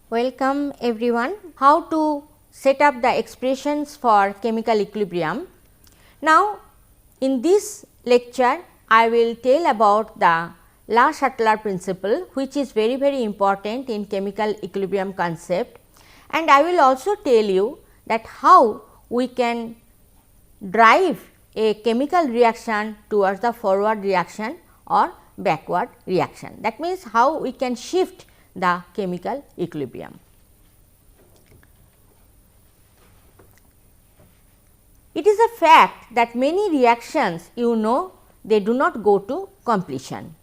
Welcome everyone. How to set up the expressions for chemical equilibrium. Now, in this lecture I will tell about the La-Chatelier principle, which is very important in chemical equilibrium concept, and I will also tell you that how we can drive a chemical reaction towards the forward reaction or backward reaction. That means, how we can shift the chemical equilibrium. It is a fact that many reactions they do not go to completion,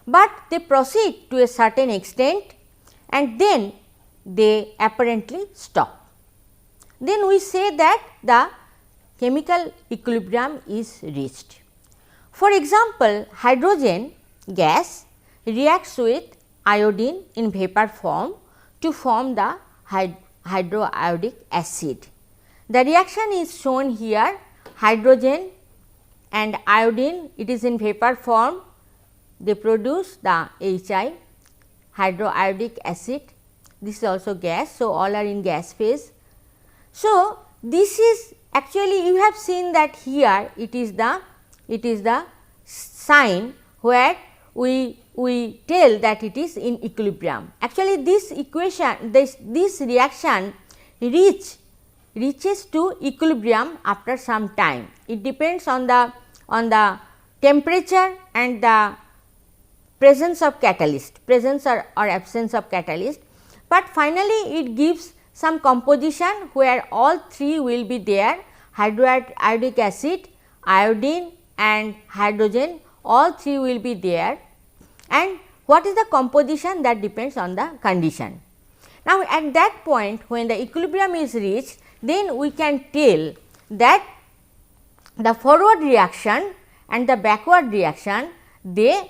but they proceed to a certain extent and then they apparently stop. Then we say that the chemical equilibrium is reached. For example, hydrogen gas reacts with iodine in vapor form to form the hydroiodic acid. The reaction is shown here. Hydrogen and iodine, it is in vapor form, they produce the HI, hydroiodic acid. This is also gas. So, all are in gas phase. So, this is actually, you have seen that here it is the sign where we tell that it is in equilibrium. Actually, this equation, this reaction reaches to equilibrium after some time. It depends on the temperature and the presence of catalyst, presence or absence of catalyst, but finally it gives some composition where all three will be there: hydroiodic acid, iodine and hydrogen, all three will be there. And what is the composition? That depends on the condition. Now, at that point when the equilibrium is reached, then we can tell that the forward reaction and the backward reaction, they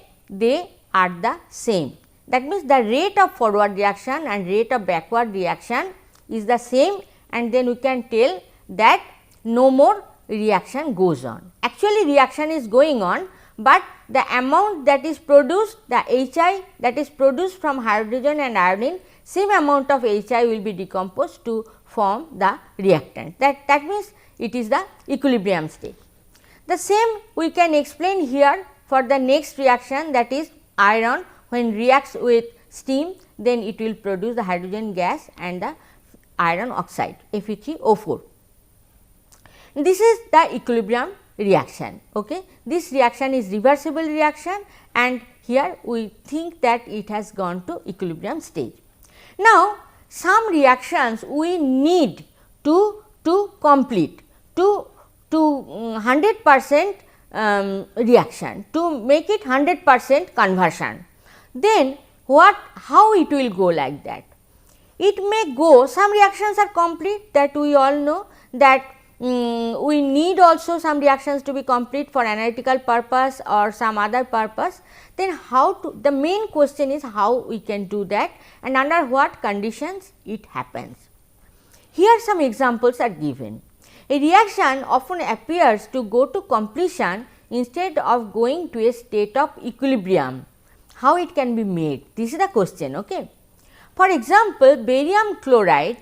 are the same. That means, the rate of forward reaction and rate of backward reaction is the same, and then we can tell that no more reaction goes on. Actually, reaction is going on, but the amount that is produced, the HI that is produced from hydrogen and iodine, same amount of HI will be decomposed to form the reactant. That means, it is the equilibrium state. The same we can explain here for the next reaction, that is iron when reacts with steam, then it will produce the hydrogen gas and the iron oxide Fe3O4. This is the equilibrium reaction. Okay. This reaction is reversible reaction, and here we think that it has gone to equilibrium stage. Now, some reactions we need to complete to 100% reaction, to make it 100% conversion. Then how it will go like that? It may go, some reactions are complete, that we all know that we need also some reactions to be complete for analytical purpose or some other purpose. Then how to, the main question is how we can do that and under what conditions it happens. Here some examples are given. A reaction often appears to go to completion instead of going to a state of equilibrium. How it can be made? This is the question. Okay. For example, barium chloride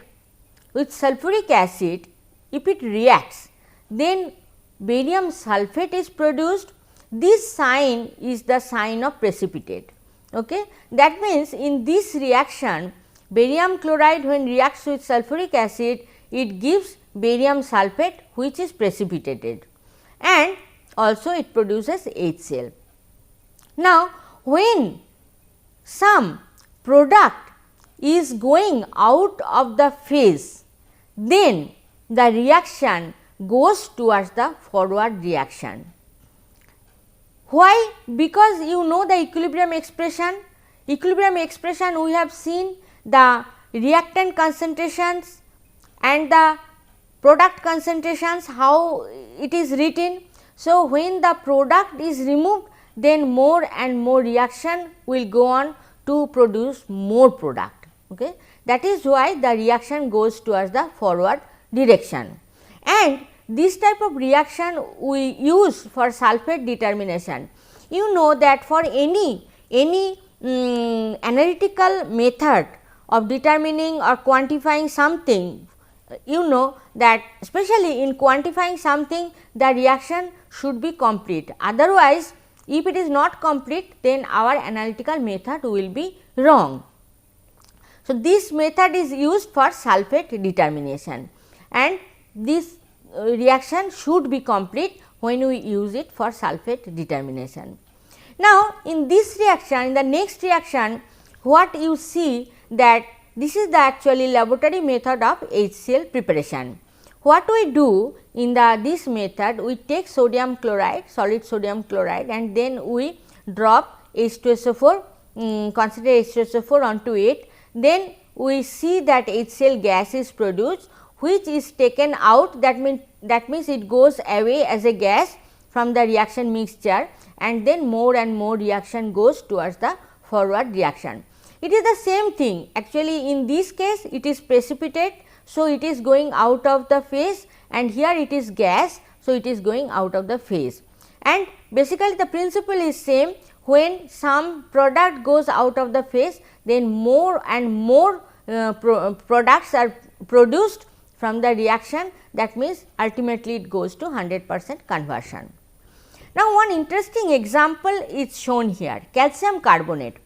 with sulfuric acid, if it reacts, then barium sulphate is produced. This sign is the sign of precipitate. Okay. That means, in this reaction, barium chloride when reacts with sulfuric acid, it gives barium sulphate which is precipitated, and also it produces HCl. Now, when some product is going out of the phase, then the reaction goes towards the forward reaction. Why? Because you know the equilibrium expression. Equilibrium expression we have seen the reactant concentrations and the product concentrations, how it is written. So, when the product is removed, then more and more reaction will go on to produce more product. Okay. That is why the reaction goes towards the forward direction, and this type of reaction we use for sulphate determination. You know that for any analytical method of determining or quantifying something, you know that especially in quantifying something the reaction should be complete, otherwise if it is not complete then our analytical method will be wrong. So, this method is used for sulphate determination and this reaction should be complete when we use it for sulphate determination. Now, in this reaction, in the next reaction, what you see that this is the actually laboratory method of HCl preparation. What we do in this method, we take sodium chloride, solid sodium chloride, and then we drop H2SO4, consider H2SO4 onto it. Then we see that HCl gas is produced, which is taken out, that means it goes away as a gas from the reaction mixture, and then more and more reaction goes towards the forward reaction. It is the same thing, actually in this case it is precipitate, so it is going out of the phase, and here it is gas, so it is going out of the phase. And basically the principle is same, when some product goes out of the phase, then more and more products are produced from the reaction, that means ultimately it goes to 100% conversion. Now, one interesting example is shown here, calcium carbonate.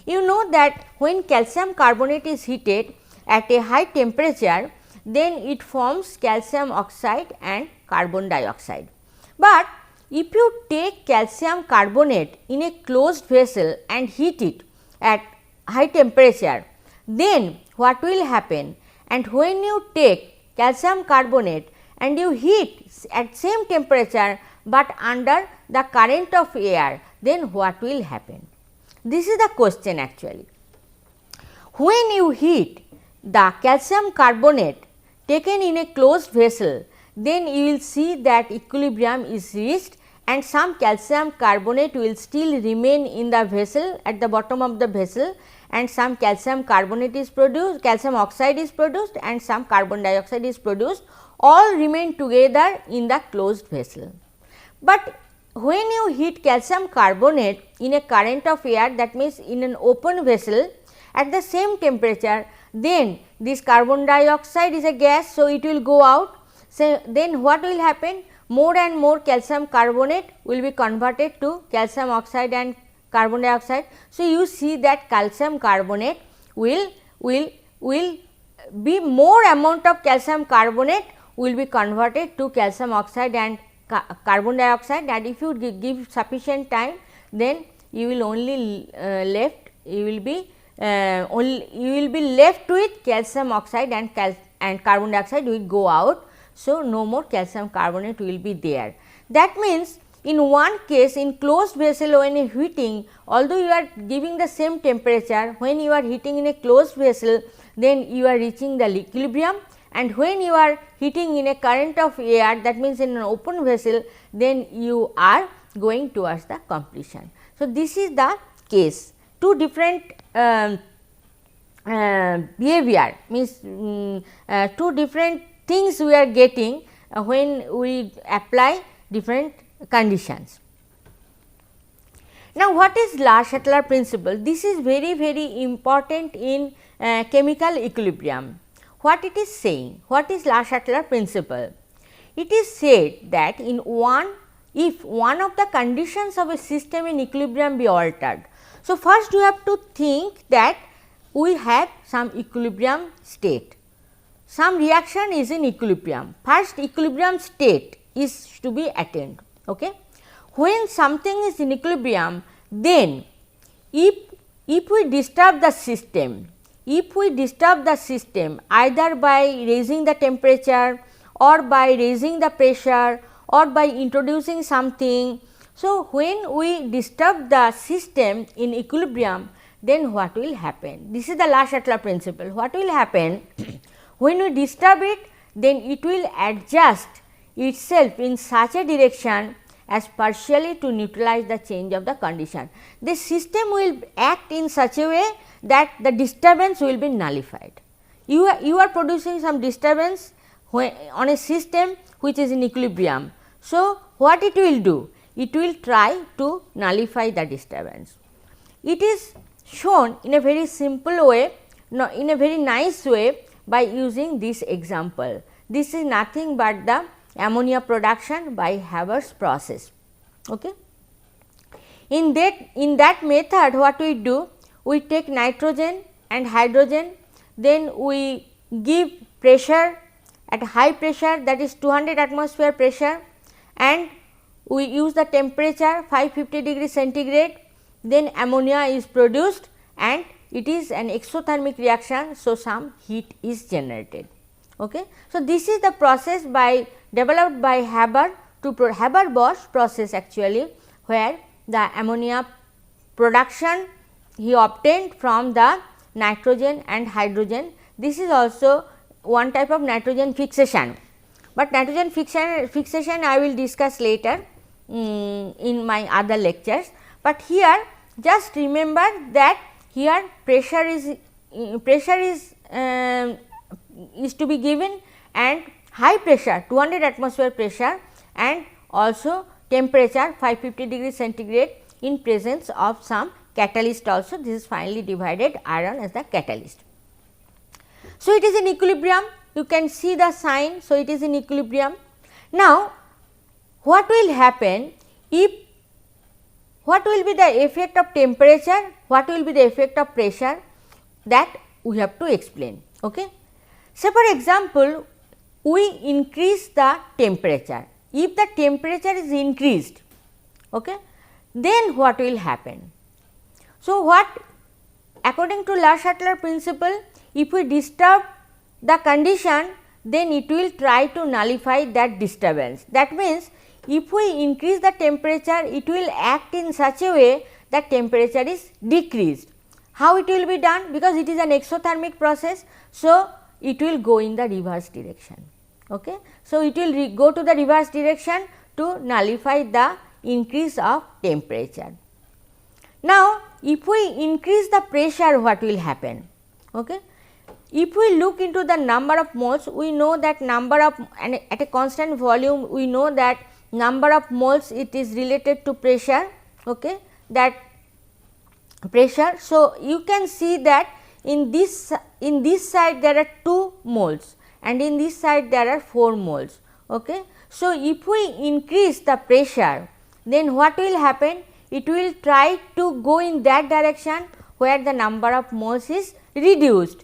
You know that when calcium carbonate is heated at a high temperature, then it forms calcium oxide and carbon dioxide. But if you take calcium carbonate in a closed vessel and heat it at high temperature, then what will happen? And when you take calcium carbonate and you heat at same temperature, but under the current of air, then what will happen? This is the question actually. When you heat the calcium carbonate taken in a closed vessel, then you will see that equilibrium is reached and some calcium carbonate will still remain in the vessel at the bottom of the vessel, and some calcium carbonate is produced, calcium oxide is produced, and some carbon dioxide is produced, all remain together in the closed vessel. But when you heat calcium carbonate in a current of air, that means in an open vessel at the same temperature, then this carbon dioxide is a gas, so it will go out. So, then what will happen? More and more calcium carbonate will be converted to calcium oxide and carbon dioxide. So, you see that calcium carbonate will be more amount of calcium carbonate will be converted to calcium oxide and carbon dioxide, and if you give sufficient time, then you will only you will be left with calcium oxide and carbon dioxide will go out. So, no more calcium carbonate will be there. That means, in one case in closed vessel when you heating, although you are giving the same temperature, when you are heating in a closed vessel, then you are reaching the equilibrium, and when you are heating in a current of air, that means in an open vessel, then you are going towards the completion. So, this is the case. Two different behavior means two different things we are getting when we apply different conditions. Now, what is La-Chatelier principle? This is very important in chemical equilibrium. What it is saying? What is La-Chatelier principle? It is said that if one of the conditions of a system in equilibrium be altered. So, first you have to think that we have some equilibrium state. Some reaction is in equilibrium. First equilibrium state is to be attained. Okay? When something is in equilibrium, then if we disturb the system, either by raising the temperature or by raising the pressure or by introducing something. So, when we disturb the system in equilibrium, then what will happen? This is the La-Chatelier principle. What will happen? When we disturb it, then it will adjust itself in such a direction as partially to neutralize the change of the condition. The system will act in such a way that the disturbance will be nullified. You are producing some disturbance on a system which is in equilibrium. So, what it will do? It will try to nullify the disturbance. It is shown in a very simple way in a very nice way by using this example. This is nothing but the ammonia production by Haber's process. Okay. In that method, what we do? We take nitrogen and hydrogen, then we give pressure at high pressure, that is 200 atmosphere pressure, and we use the temperature 550 degree centigrade, then ammonia is produced and it is an exothermic reaction. So, some heat is generated. Okay. So, this is the process developed by Haber-Bosch process actually, where the ammonia production he obtained from the nitrogen and hydrogen. This is also one type of nitrogen fixation, but nitrogen fixation I will discuss later in my other lectures. But here just remember that here pressure is to be given, and high pressure 200 atmosphere pressure, and also temperature 550 degree centigrade in presence of some catalyst also. This is finely divided iron as the catalyst. So, it is in equilibrium, you can see the sign. So, it is in equilibrium. Now, what will happen if, what will be the effect of temperature, what will be the effect of pressure, that we have to explain. Okay. Say for example, we increase the temperature. If the temperature is increased, okay, then what will happen? So, what according to Le-Chatelier principle, if we disturb the condition, then it will try to nullify that disturbance. That means, if we increase the temperature, it will act in such a way that temperature is decreased. How it will be done? Because it is an exothermic process. So, it will go in the reverse direction. Okay. So, it will go to the reverse direction to nullify the increase of temperature. Now, if we increase the pressure, what will happen? Okay. If we look into the number of moles, we know that number of, and at a constant volume, we know that number of moles, it is related to pressure. Okay. That pressure. So, you can see that in this side there are 2 moles and in this side there are 4 moles. Okay. So, if we increase the pressure, then what will happen? It will try to go in that direction where the number of moles is reduced.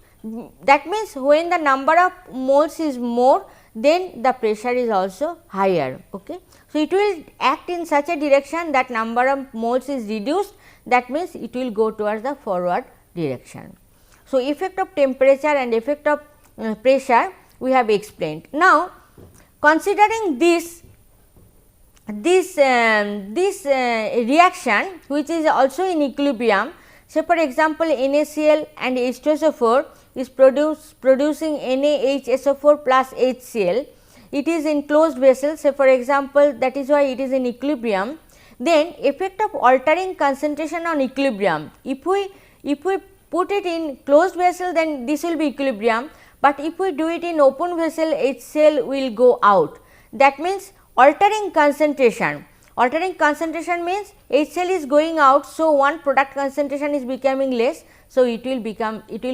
That means, when the number of moles is more, then the pressure is also higher. Okay. So, it will act in such a direction that number of moles is reduced, that means it will go towards the forward direction. So, effect of temperature and effect of pressure we have explained. Now, considering this reaction which is also in equilibrium, say for example, NaCl and H2SO4 is producing NaHSO4 plus HCl, it is in closed vessel, say for example, that is why it is in equilibrium. Then effect of altering concentration on equilibrium, if we put it in closed vessel, then this will be equilibrium, but if we do it in open vessel, HCl will go out. That means, altering concentration means HCl is going out. So, one product concentration is becoming less. So, it will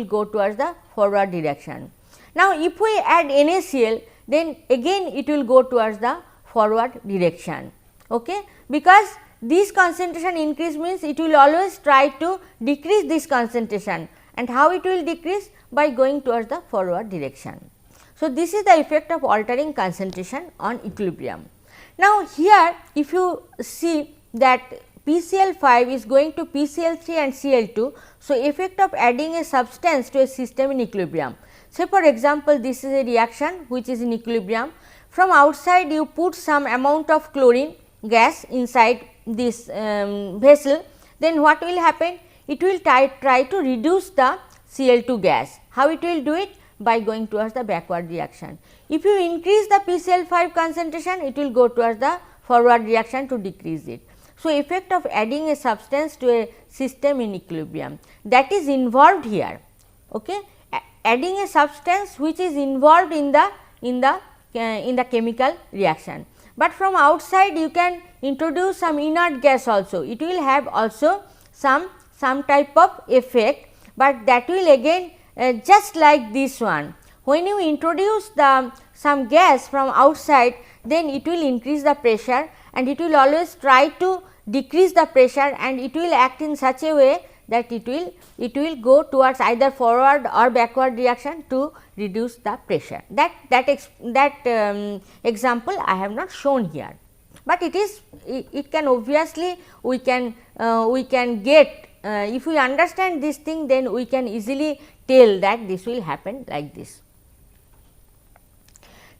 go towards the forward direction. Now, if we add NaCl, then again it will go towards the forward direction. Okay? Because this concentration increase means it will always try to decrease this concentration, and how it will decrease? By going towards the forward direction. So, this is the effect of altering concentration on equilibrium. Now, here if you see that PCl5 is going to PCl3 and Cl2. So, effect of adding a substance to a system in equilibrium. Say for example, this is a reaction which is in equilibrium. From outside you put some amount of chlorine gas inside this vessel, then what will happen? It will try to reduce the Cl2 gas. How it will do it? By going towards the backward reaction. If you increase the PCl5 concentration, it will go towards the forward reaction to decrease it. So, effect of adding a substance to a system in equilibrium, that is involved here. Okay? Adding a substance which is involved in the chemical reaction. But from outside you can introduce some inert gas also, it will have also some type of effect, but that will again just like this one. When you introduce some gas from outside, then it will increase the pressure and it will always try to decrease the pressure, and it will act in such a way that it will go towards either forward or backward reaction to reduce the pressure. That example I have not shown here, but it can obviously we can get, if we understand this thing, then we can easily tell that this will happen like this.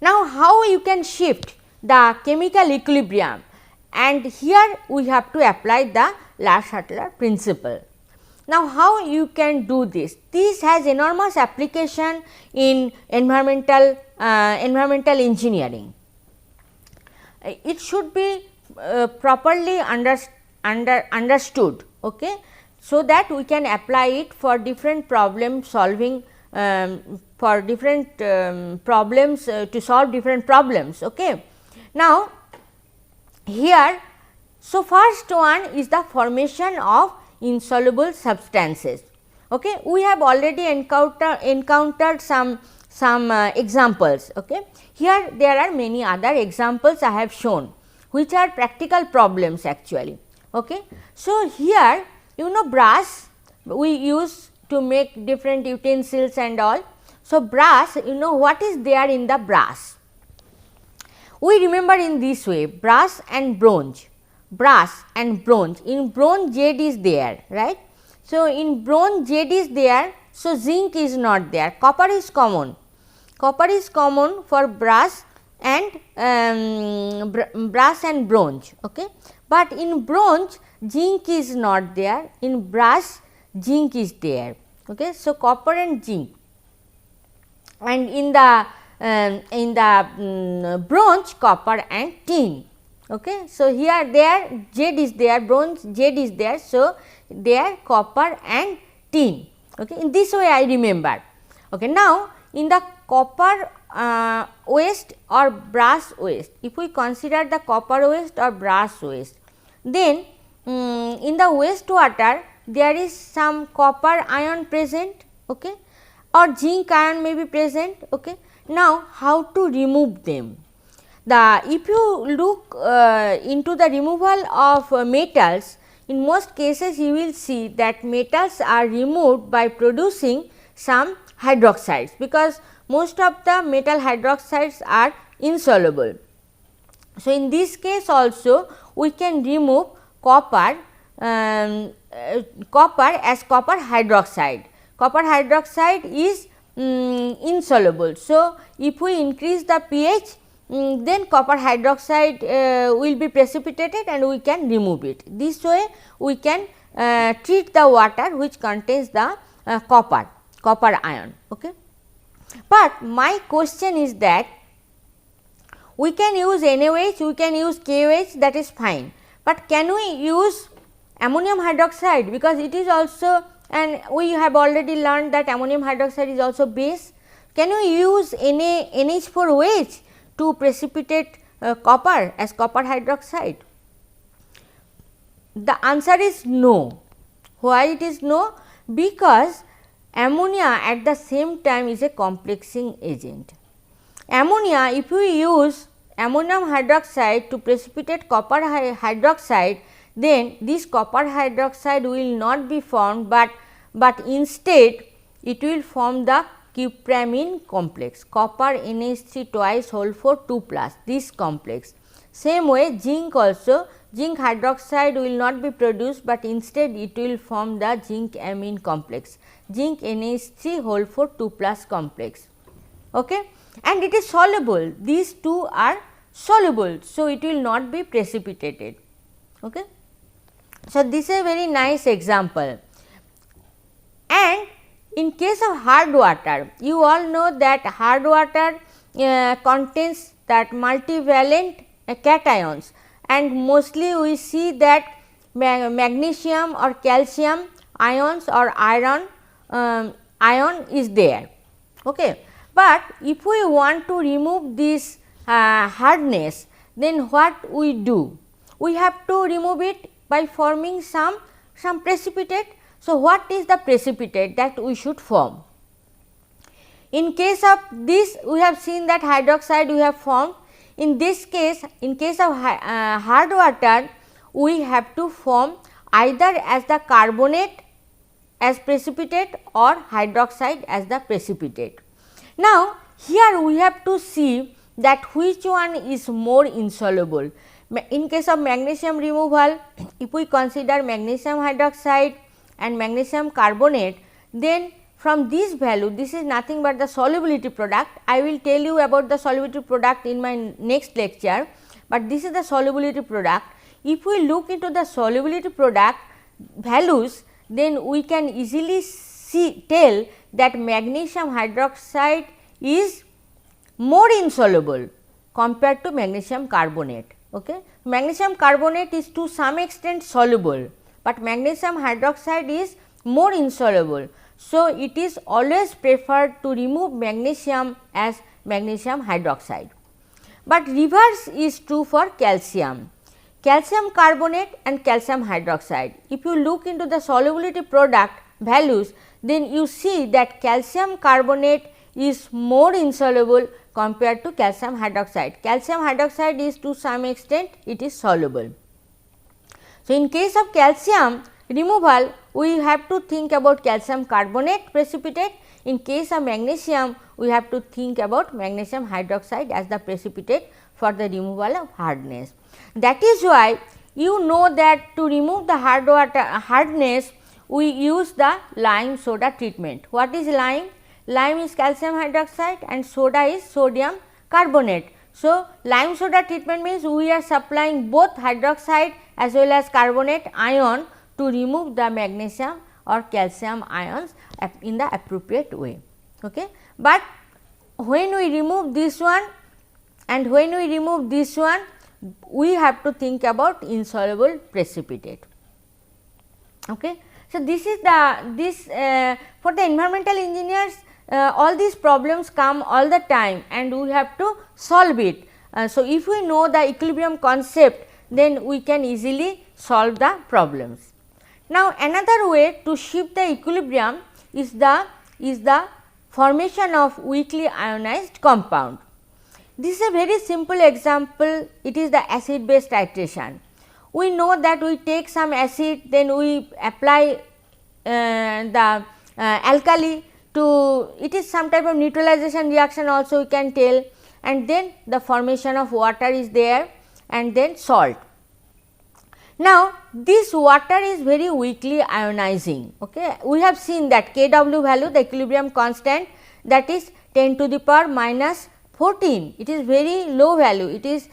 Now, how you can shift the chemical equilibrium, and here we have to apply the Lars-Hurtler principle. Now, how you can do this? This has enormous application in environmental engineering. It should be properly understood, okay, so that we can apply it for different problem solving, for different problems, to solve different problems. Okay. Now, here, so first one is the formation of insoluble substances. Okay. We have already encountered some examples. Okay. Here there are many other examples I have shown, which are practical problems actually. Okay. So, here you know brass we use to make different utensils and all. So, brass, you know what is there in the brass? We remember in this way, brass and bronze. In bronze Z is there, right. So, in bronze Z is there, so zinc is not there, copper is common. Copper is common for brass and bronze, okay. But in bronze zinc is not there, in brass zinc is there, okay. So, copper and zinc, and in the bronze copper and tin, okay. So, here there Z is there, bronze Z is there, so there copper and tin, okay. In this way I remember, okay. Now, in the copper waste or brass waste, if we consider the copper waste or brass waste, then in the wastewater there is some copper ion present, okay, or zinc ion may be present, okay. Now, how to remove them? If you look into the removal of metals, in most cases you will see that metals are removed by producing some hydroxides, because most of the metal hydroxides are insoluble. So, in this case also we can remove copper as copper hydroxide. Copper hydroxide is insoluble. So, if we increase the pH, then copper hydroxide will be precipitated and we can remove it. This way we can treat the water which contains the copper ion. Okay. But my question is that we can use NaOH, we can use KOH, that is fine, but can we use ammonium hydroxide, because it is also, and we have already learned that ammonium hydroxide is also base. Can we use NH4OH to precipitate copper as copper hydroxide? The answer is no. Why it is no? Because ammonia at the same time is a complexing agent. Ammonia, if we use ammonium hydroxide to precipitate copper hydroxide, then this copper hydroxide will not be formed, but instead it will form the cupramine complex, copper NH3 twice whole 4 2 plus, this complex. Same way zinc also, zinc hydroxide will not be produced, but instead it will form the zinc amine complex, zinc NH3 whole 4 2 plus complex, okay. And it is soluble, these two are soluble, so it will not be precipitated, okay. So, this is a very nice example. And in case of hard water, you all know that hard water contains that multivalent cations, and mostly we see that magnesium or calcium ions or iron ion is there, okay. But if we want to remove this hardness, then what we do? We have to remove it by forming some precipitate. So, what is the precipitate that we should form? In case of this, we have seen that hydroxide we have formed. In this case, in case of hard water, we have to form either as the carbonate as precipitate or hydroxide as the precipitate. Now, here we have to see that which one is more insoluble. In case of magnesium removal, if we consider magnesium hydroxide and magnesium carbonate, then from this value, this is nothing but the solubility product. I will tell you about the solubility product in my next lecture, but this is the solubility product. If we look into the solubility product values, then we can easily tell that magnesium hydroxide is more insoluble compared to magnesium carbonate. Okay. Magnesium carbonate is to some extent soluble, but magnesium hydroxide is more insoluble. So, it is always preferred to remove magnesium as magnesium hydroxide. But reverse is true for calcium. Calcium carbonate and calcium hydroxide. If you look into the solubility product values, then you see that calcium carbonate is more insoluble compared to calcium hydroxide. Calcium hydroxide is to some extent it is soluble. So, in case of calcium removal, we have to think about calcium carbonate precipitate. In case of magnesium, we have to think about magnesium hydroxide as the precipitate for the removal of hardness. That is why you know that to remove the hardness, we use the lime soda treatment. What is lime? Lime is calcium hydroxide and soda is sodium carbonate. So, lime soda treatment means we are supplying both hydroxide as well as carbonate ion to remove the magnesium or calcium ions in the appropriate way. Okay. But when we remove this one and when we remove this one, we have to think about insoluble precipitate. Okay. So, this is the for the environmental engineers, all these problems come all the time and we have to solve it. So, if we know the equilibrium concept, then we can easily solve the problems. Now, another way to shift the equilibrium is the formation of weakly ionized compound. This is a very simple example, it is the acid base titration. We know that we take some acid, then we apply the alkali to, it is some type of neutralization reaction also we can tell, and then the formation of water is there and then salt. Now, this water is very weakly ionizing. Okay. We have seen that Kw value, the equilibrium constant, that is 10 to the power minus 14. It is very low value. It is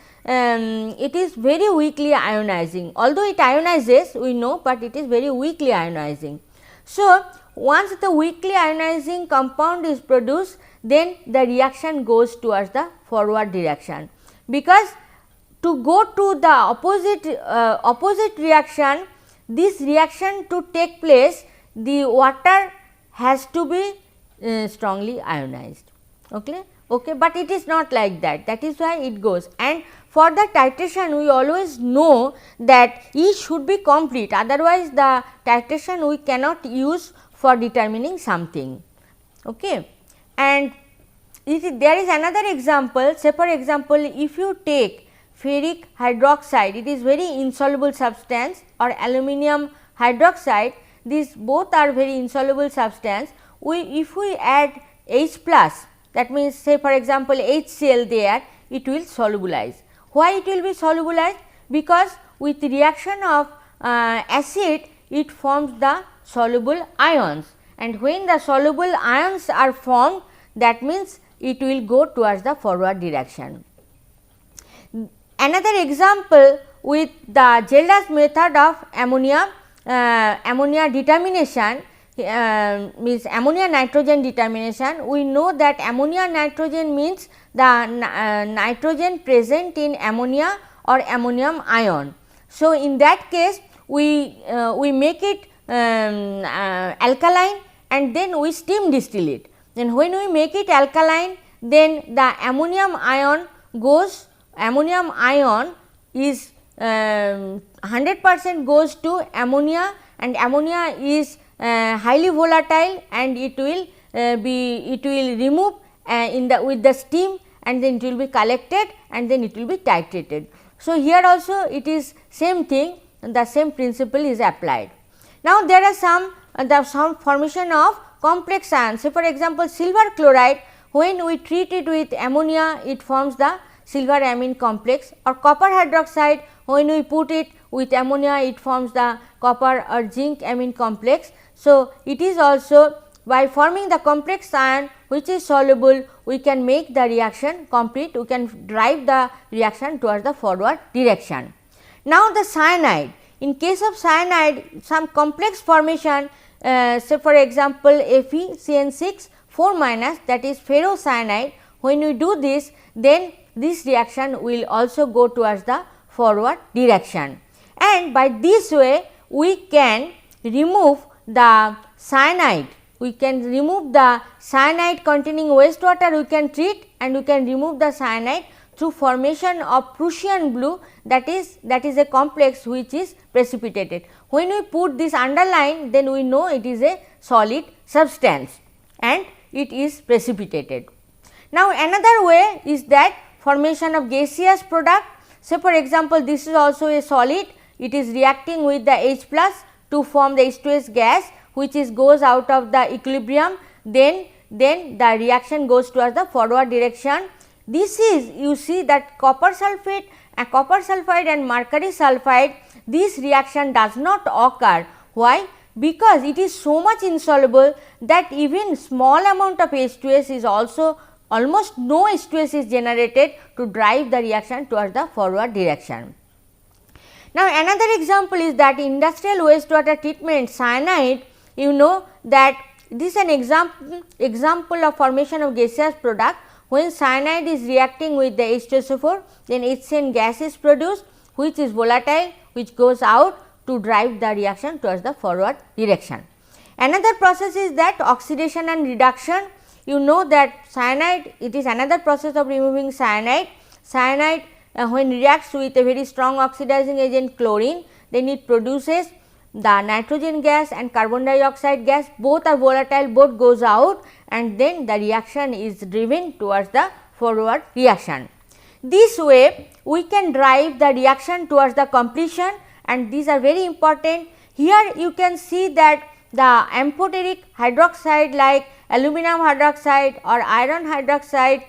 very weakly ionizing. Although it ionizes, we know, but it is very weakly ionizing. So, once the weakly ionizing compound is produced, then the reaction goes towards the forward direction, because to go to the opposite reaction, this reaction to take place, the water has to be strongly ionized. Okay. Okay, but it is not like that. That is why it goes. And for the titration, we always know that E should be complete. Otherwise, the titration we cannot use for determining something. Okay. And there is another example. Say for example, if you take ferric hydroxide, it is very insoluble substance, or aluminum hydroxide, these both are very insoluble substance. If we add H plus, that means say for example HCl there, it will solubilize. Why it will be solubilized? Because with reaction of acid, it forms the soluble ions, and when the soluble ions are formed, that means it will go towards the forward direction. Another example with the Gelder's method of ammonia determination, means ammonia nitrogen determination. We know that ammonia nitrogen means the nitrogen present in ammonia or ammonium ion. So, in that case we make it alkaline and then we steam distill it. Then when we make it alkaline, then the ammonium ion is 100% goes to ammonia, and ammonia is highly volatile and it will it will remove with the steam, and then it will be collected and then it will be titrated. So, here also it is same thing, the same principle is applied. Now, there are some formation of complex ions. Say for example, silver chloride, when we treat it with ammonia, it forms the silver amine complex, or copper hydroxide, when we put it with ammonia, it forms the copper or zinc amine complex. So, it is also by forming the complex ion which is soluble, we can make the reaction complete, we can drive the reaction towards the forward direction. Now, the cyanide, in case of cyanide, some complex formation, say for example, FeCN6 4 minus, that is ferrocyanide, when we do this, then this reaction will also go towards the forward direction, and by this way we can remove the cyanide. We can remove the cyanide containing wastewater, we can treat, and we can remove the cyanide through formation of Prussian blue, that is a complex which is precipitated. When we put this underline, then we know it is a solid substance and it is precipitated. Now, another way is that formation of gaseous product. Say for example, this is also a solid, it is reacting with the H plus to form the H2S gas, which is goes out of the equilibrium, then the reaction goes towards the forward direction. This is, you see that copper sulphate and copper sulphide and mercury sulphide, this reaction does not occur. Why? Because it is so much insoluble that even small amount of H2S is also, almost no H2S is generated to drive the reaction towards the forward direction. Now, another example is that industrial wastewater treatment, cyanide, you know that this is an example of formation of gaseous product. When cyanide is reacting with the H2SO4, then HCN gas is produced, which is volatile, which goes out to drive the reaction towards the forward direction. Another process is that oxidation and reduction. You know that cyanide, it is another process of removing cyanide. Cyanide when reacts with a very strong oxidizing agent chlorine, then it produces the nitrogen gas and carbon dioxide gas, both are volatile, both goes out, and then the reaction is driven towards the forward reaction. This way we can drive the reaction towards the completion, and these are very important. Here you can see that the amphoteric hydroxide like aluminum hydroxide or iron hydroxide,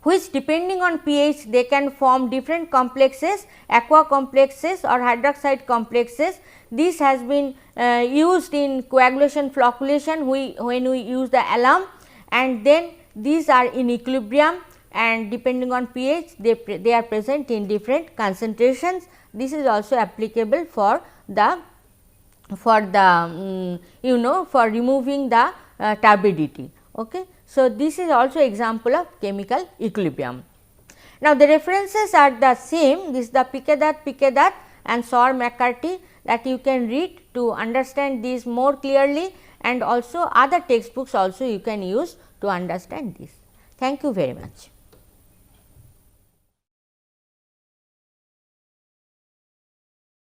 which depending on pH they can form different complexes, aqua complexes or hydroxide complexes. This has been used in coagulation flocculation when we use the alum, and then these are in equilibrium, and depending on pH they are present in different concentrations. This is also applicable for the for removing the turbidity. Okay. So, this is also example of chemical equilibrium. Now, the references are the same, this is the Piquedat and Sauer-McCarty, that you can read to understand these more clearly, and also other textbooks also you can use to understand this. Thank you very much.